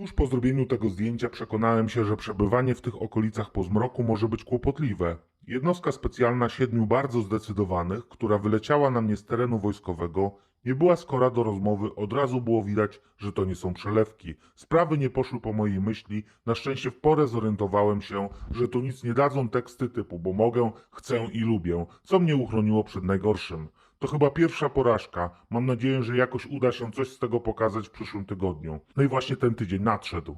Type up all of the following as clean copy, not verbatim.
Tuż po zrobieniu tego zdjęcia przekonałem się, że przebywanie w tych okolicach po zmroku może być kłopotliwe. Jednostka specjalna 7 bardzo zdecydowanych, która wyleciała na mnie z terenu wojskowego, nie była skora do rozmowy, od razu było widać, że to nie są przelewki. Sprawy nie poszły po mojej myśli, na szczęście w porę zorientowałem się, że tu nic nie dadzą teksty typu bo mogę, chcę i lubię, co mnie uchroniło przed najgorszym. To chyba pierwsza porażka. Mam nadzieję, że jakoś uda się coś z tego pokazać w przyszłym tygodniu. No i właśnie ten tydzień nadszedł.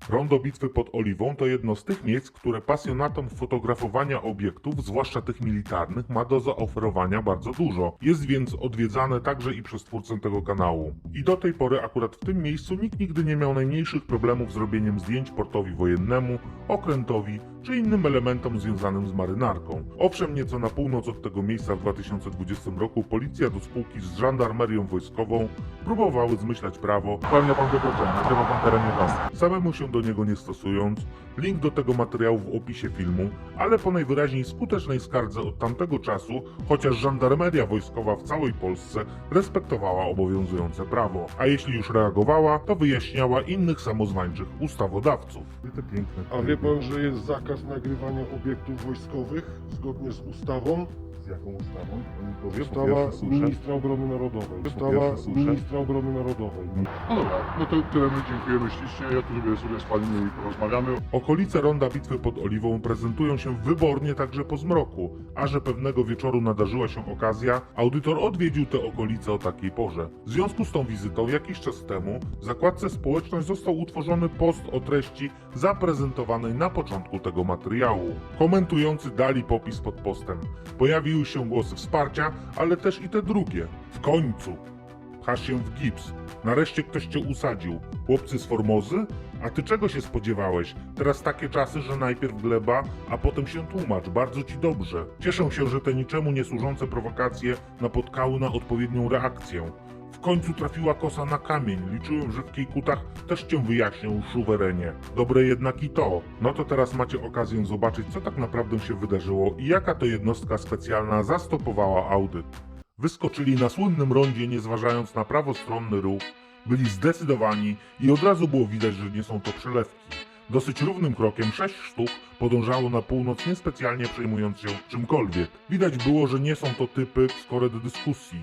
Rondo Bitwy pod Oliwą to jedno z tych miejsc, które pasjonatom fotografowania obiektów, zwłaszcza tych militarnych, ma do zaoferowania bardzo dużo. Jest więc odwiedzane także i przez twórcę tego kanału. I do tej pory akurat w tym miejscu nikt nigdy nie miał najmniejszych problemów z robieniem zdjęć portowi wojennemu, okrętowi czy innym elementom związanym z marynarką. Owszem, nieco na północ od tego miejsca w 2020 roku policja do spółki z żandarmerią wojskową próbowały zmyślać prawo. Pełnia pan wykroczenie, nagrywa pan terenie własny. Samemu się do niego nie stosując, link do tego materiału w opisie filmu, ale po najwyraźniej skutecznej skardze od tamtego czasu, chociaż żandarmeria wojskowa w całej Polsce respektowała obowiązujące prawo, a jeśli już reagowała, to wyjaśniała innych samozwańczych ustawodawców. Te piękne. A wie pan, że jest zakaz nagrywania obiektów wojskowych zgodnie z ustawą? Z jaką ustawą? Pani powie, po Ustawa pierwsze słyszę. ministra obrony narodowej. Ustawa pierwsze słyszę. ministra obrony narodowej. No dobra, no to tyle, my dziękujemy ślicznie, ja tu sobie z Panią porozmawiamy. Okolice ronda Bitwy pod Oliwą prezentują się wybornie także po zmroku, a że pewnego wieczoru nadarzyła się okazja, audytor odwiedził te okolice o takiej porze. W związku z tą wizytą jakiś czas temu w zakładce społeczność został utworzony post o treści zaprezentowanej na początku tego materiału. Komentujący dali popis pod postem. Pojawiły się głosy wsparcia, ale też i te drugie. W końcu! Pchasz się w gips. Nareszcie ktoś cię usadził. Chłopcy z Formozy? A ty czego się spodziewałeś? Teraz takie czasy, że najpierw gleba, a potem się tłumacz. Bardzo ci dobrze. Cieszę się, że te niczemu nie służące prowokacje napotkały na odpowiednią reakcję. W końcu trafiła kosa na kamień. Liczyłem, że w Kiejkutach też cię wyjaśnią, szuwerenie. Dobre jednak i to. No to teraz macie okazję zobaczyć, co tak naprawdę się wydarzyło i jaka to jednostka specjalna zastopowała audyt. Wyskoczyli na słynnym rondzie, nie zważając na prawostronny ruch. Byli zdecydowani i od razu było widać, że nie są to przelewki. Dosyć równym krokiem 6 sztuk podążało na północ, niespecjalnie przejmując się czymkolwiek. Widać było, że nie są to typy skore do dyskusji.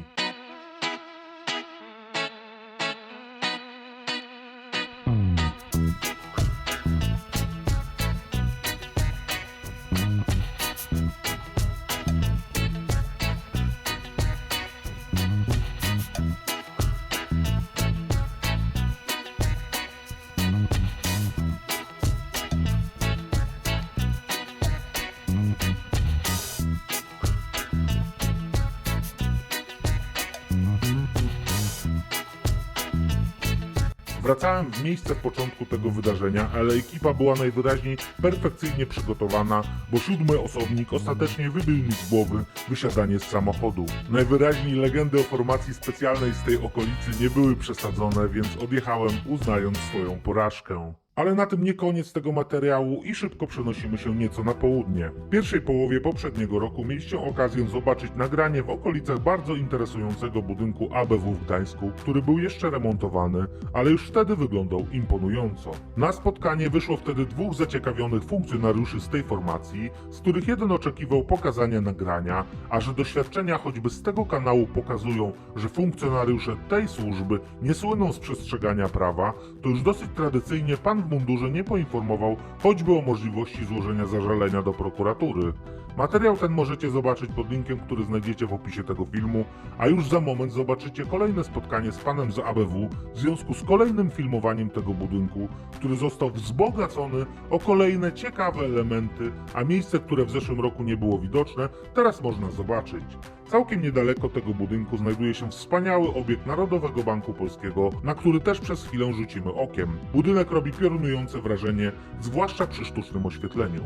Wracałem w miejsce początku tego wydarzenia, ale ekipa była najwyraźniej perfekcyjnie przygotowana, bo 7. osobnik ostatecznie wybił mi z głowy wysiadanie z samochodu. Najwyraźniej legendy o formacji specjalnej z tej okolicy nie były przesadzone, więc odjechałem uznając swoją porażkę. Ale na tym nie koniec tego materiału i szybko przenosimy się nieco na południe. W pierwszej połowie poprzedniego roku mieliście okazję zobaczyć nagranie w okolicach bardzo interesującego budynku ABW w Gdańsku, który był jeszcze remontowany, ale już wtedy wyglądał imponująco. Na spotkanie wyszło wtedy 2 zaciekawionych funkcjonariuszy z tej formacji, z których jeden oczekiwał pokazania nagrania, a że doświadczenia choćby z tego kanału pokazują, że funkcjonariusze tej służby nie słyną z przestrzegania prawa, to już dosyć tradycyjnie pan w mundurze nie poinformował choćby o możliwości złożenia zażalenia do prokuratury. Materiał ten możecie zobaczyć pod linkiem, który znajdziecie w opisie tego filmu, a już za moment zobaczycie kolejne spotkanie z panem z ABW w związku z kolejnym filmowaniem tego budynku, który został wzbogacony o kolejne ciekawe elementy, a miejsce, które w zeszłym roku nie było widoczne, teraz można zobaczyć. Całkiem niedaleko tego budynku znajduje się wspaniały obiekt Narodowego Banku Polskiego, na który też przez chwilę rzucimy okiem. Budynek robi piorunujące wrażenie, zwłaszcza przy sztucznym oświetleniu.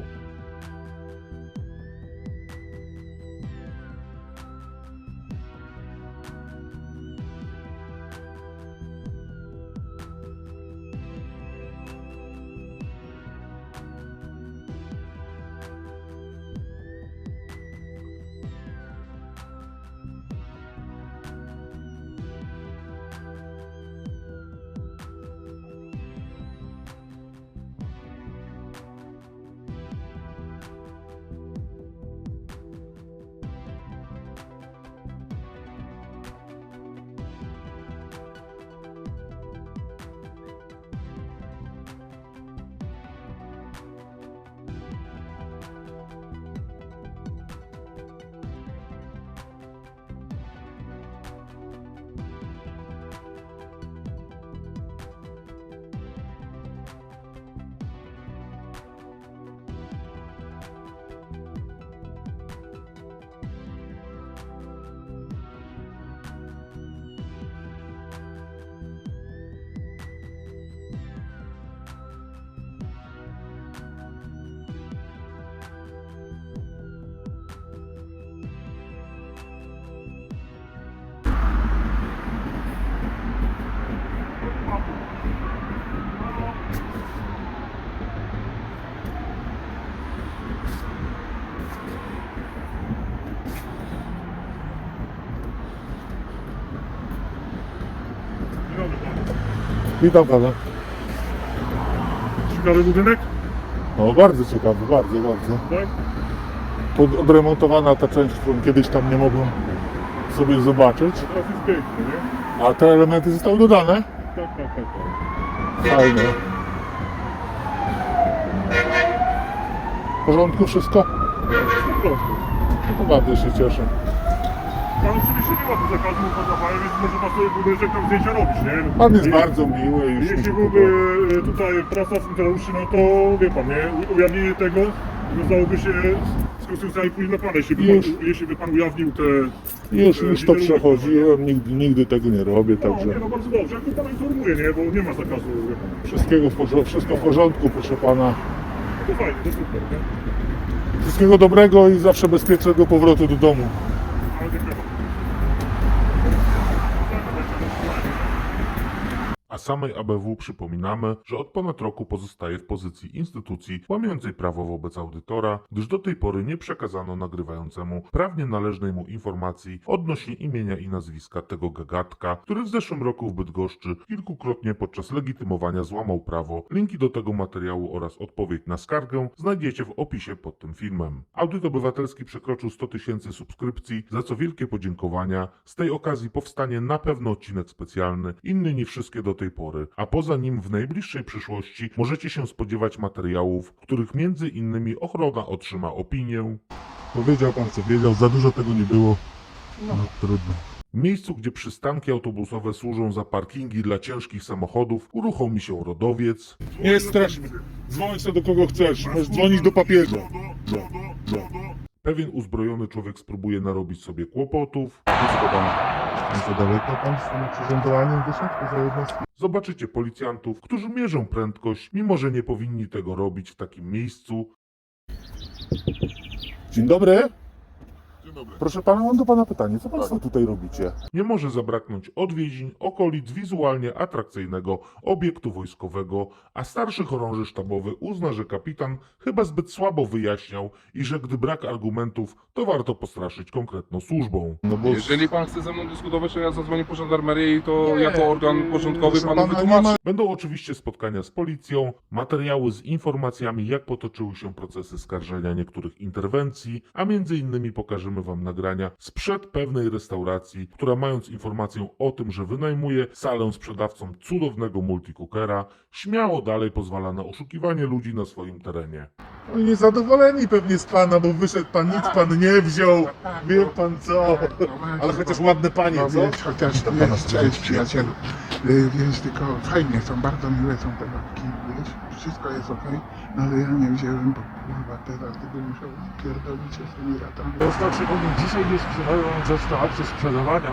Witam pana. Ciekawy budynek? No bardzo ciekawy, bardzo, bardzo. Tak? Odremontowana ta część, którą kiedyś tam nie mogłem sobie zobaczyć. Teraz jest piękny, nie? A te elementy zostały dodane? Tak. Fajne. W porządku wszystko? Po prostu. No to bardzo się cieszę. Pan oczywiście nie ma tu zakazu fotografowania, więc może pan sobie budyneczek tam zdjęcia robić, nie? Pan jest bardzo miły i już mi Jeśli się byłby podoba. tutaj praca funkcjonariuszy, no to wie pan, nie? Ujawnienie tego wiązałoby się z konsekwencjami później dla pana, jeśli by pan ujawnił te... Już to przechodziłem, nigdy tego nie robię, No, także nie, no bardzo dobrze, jak to pana informuje, nie? Bo nie ma zakazu, wie pan. wszystko w porządku, proszę pana. To fajnie, to super, nie? Wszystkiego dobrego i zawsze bezpiecznego powrotu do domu. Ale dziękuję bardzo. A samej ABW przypominamy, że od ponad roku pozostaje w pozycji instytucji łamiącej prawo wobec audytora, gdyż do tej pory nie przekazano nagrywającemu prawnie należnej mu informacji odnośnie imienia i nazwiska tego gagatka, który w zeszłym roku w Bydgoszczy kilkukrotnie podczas legitymowania złamał prawo. Linki do tego materiału oraz odpowiedź na skargę znajdziecie w opisie pod tym filmem. Audyt Obywatelski przekroczył 100 000 subskrypcji, za co wielkie podziękowania. Z tej okazji powstanie na pewno odcinek specjalny, inny niż wszystkie do tej pory, a poza nim w najbliższej przyszłości możecie się spodziewać materiałów, w których między innymi ochrona otrzyma opinię. Powiedział pan co wiedział, za dużo tego nie było. No trudno. W miejscu, gdzie przystanki autobusowe służą za parkingi dla ciężkich samochodów, uruchomi się rodowiec. Nie strasz mnie. Dzwoń sobie do kogo chcesz. Możesz dzwonić do papieża. Pewien uzbrojony człowiek spróbuje narobić sobie kłopotów. Co pan? Nieco daleko pan z tym przyrządowaniem wyszedł poza jednostki? Zobaczycie policjantów, którzy mierzą prędkość, mimo że nie powinni tego robić w takim miejscu. Dzień dobry. Dzień dobry. Proszę pana, mam do pana pytanie. Co państwo tutaj robicie? Nie może zabraknąć odwiedzin okolic wizualnie atrakcyjnego obiektu wojskowego, a starszy chorąży sztabowy uzna, że kapitan chyba zbyt słabo wyjaśniał i że gdy brak argumentów, to warto postraszyć konkretną służbą. No bo Jeżeli pan chce ze mną dyskutować, to ja zadzwonię po żandarmerię i to jako organ porządkowy proszę panu pana, nie wytłumaczę. ma- Będą oczywiście spotkania z policją, materiały z informacjami, jak potoczyły się procesy skarżenia niektórych interwencji, a między innymi pokażemy wam nagrania sprzed pewnej restauracji, która mając informację o tym, że wynajmuje salę sprzedawcom cudownego multicookera, śmiało dalej pozwala na oszukiwanie ludzi na swoim terenie. Oni niezadowoleni pewnie z pana, bo wyszedł pan, nic pan nie wziął. Wie pan co? Ale chociaż ładne panie, No co? wiesz, chociaż wiesz, cześć przyjacielu. Wiesz, tylko fajnie są, bardzo miłe są te babki, wiesz, wszystko jest okej, no ale ja nie wziąłem, bo kurwa teraz gdybym musiał pierdolić się z tymi ratami. To znaczy, oni dzisiaj nie sprzedają ze akcji sprzedawania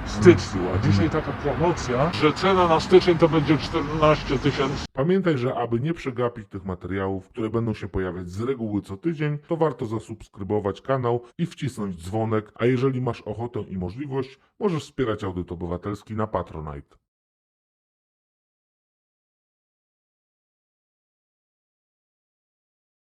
w styczniu, a dzisiaj taka promocja, że cena na styczeń to będzie 14 000. Pamiętaj, że aby nie przegapić tych materiałów, które będą się pojawiać z reguły co tydzień, to warto zasubskrybować kanał i wcisnąć dzwonek, a jeżeli masz ochotę i możliwość, możesz wspierać Audyt Obywatelski na Patronite.